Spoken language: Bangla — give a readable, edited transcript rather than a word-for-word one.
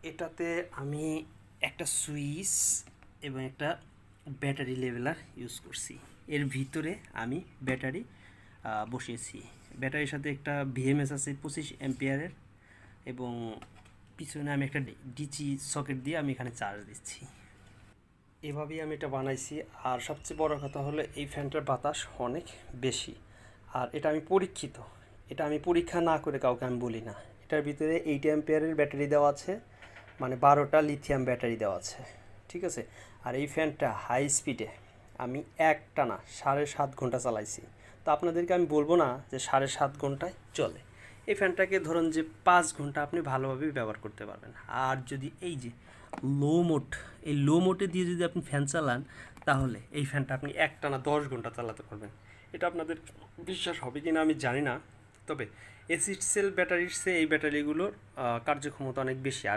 এটাতে আমি একটা সুইচ এবং একটা ব্যাটারি লেভেলার ইউজ করছি। এর ভিতরে আমি ব্যাটারি বসিয়েছি। ব্যাটারির সাথে একটা ভিএমএস আছে 25 অ্যাম্পিয়ারের, এবং পিছনে আমি একটা ডিসি সকেট দিয়ে আমি এখানে চার্জ দিচ্ছি। এভাবেই আমি এটা বানাইছি। আর সবচেয়ে বড় কথা হলো এই ফ্যানটার বাতাস অনেক বেশি। আর এটা আমি পরীক্ষিত, এটা আমি পরীক্ষা না করে কাউকে আমি বলি না। এটার ভিতরে 8 অ্যাম্পিয়ারের ব্যাটারি দেওয়া আছে, মানে 12টা লিথিয়াম ব্যাটারি দেওয়া আছে, ঠিক আছে। আর এই ফ্যানটা হাই স্পিডে আমি একটানা 7.5 ঘন্টা চালাইছি। তো আপনাদেরকে আমি বলবো না যে 7.5 ঘন্টায় চলে। এই ফ্যানটাকে ধরুন যে 5 ঘন্টা আপনি ভালোভাবে ব্যবহার করতে পারবেন। আর যদি এই যে লো মোড, এই লো মোডে দিয়ে যদি আপনি ফ্যান চালান, তাহলে এই ফ্যানটা আপনি একটানা 10 ঘন্টা চালাতে পারবেন। এটা আপনাদের বিশ্বাস হবে কি না আমি জানি না, তবে এসিড সেল ব্যাটারির চেয়ে এই ব্যাটারিগুলোর কার্যক্ষমতা অনেক বেশি। আর